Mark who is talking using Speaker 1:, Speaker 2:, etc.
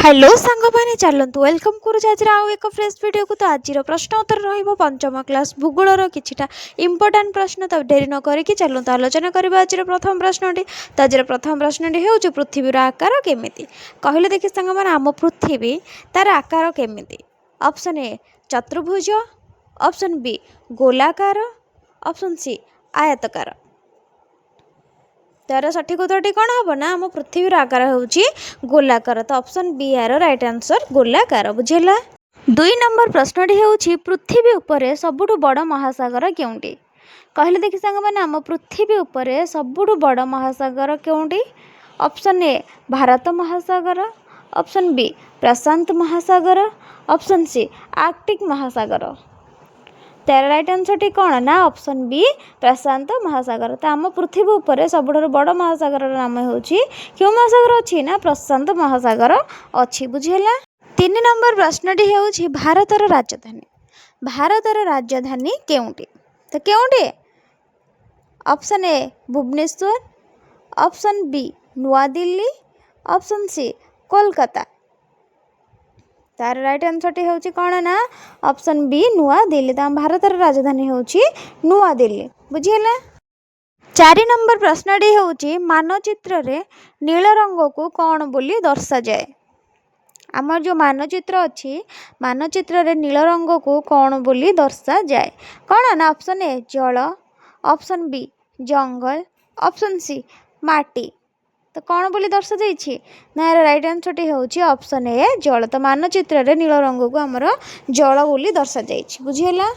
Speaker 1: Hello सांग मैंने चलतु वेलकम करुँ आज आउ एक फ्रेश वीडियो को। तो आज प्रश्न उत्तर पंचम क्लास भूगोलर किछिटा इंपोर्टाट प्रश्न। तो डेरी न करके चलतु आलोचना करबा आज प्रथम प्रश्नटी। तो आज प्रथम प्रश्नटी होउछि पृथ्वीर आकार केमिति। कहले देखि सांग माने आम पृथ्वी तार आकार केमिति। ऑप्शन ए चतुर्भुज, ऑप्शन बी गोलाकार, ऑप्शन सी आयतकार। तार सठिक उत्तरटी कौन हम ना आम पृथ्वीर आकार होउछि गोलाकार। तो ऑप्शन बी यार राइट आंसर गोलाकार। बुझेला। 2 नंबर प्रश्नटी होउछि पृथ्वी उपरे सबुठु बड़ महासागर केउंटी। कहले देखि संग माने आम पृथ्वी उपरे सबुठु बड़ महासागर केउंटी। ऑप्शन ए भारत महासागर, ऑप्शन बी प्रशांत महासागर, ऑप्शन सी आर्कटिक महासागर। तार राइट आंसर टी कौन ना ऑप्शन बी प्रशांत महासागर। तो आम पृथ्वी उपर सबुठ बड़ महासागर नाम होउछि क्यों महासागर अच्छी ना प्रशांत महासागर अच्छी। बुझेला। 3 नंबर प्रश्नटी होउछि भारतर राजधानी। भारतर राजधानी केउंटी। तो केउंटी option A Bhubaneswar, option B नुआ दिल्ली, ऑप्शन सी कोलकाता। तार राइट आंसर टी होउछि कौन ना ऑप्शन बी नुआ दिल्ली। तो भारतर राजधानी होउछि नुआ दिल्ली। बुझिएला। 4 नंबर प्रश्नटी होउछि मानचित्र रे नील रंग को कौन बोली दर्शा जाए। आमर जो मानचित्र अच्छी मानचित्र रे नील रंग को कौन बोली दर्शा जाए। कौन ना ऑप्शन ए जल, ऑप्शन बी जंगल, ऑप्शन सी माटी। तो कौन बोली दर्शा जाइछि ना यार राइट आंसर टी होउछि ऑप्शन ए जल। तो मानचित्र रे नील रंग को हमर जल बोली दर्शा जाइछि। बुझिएला।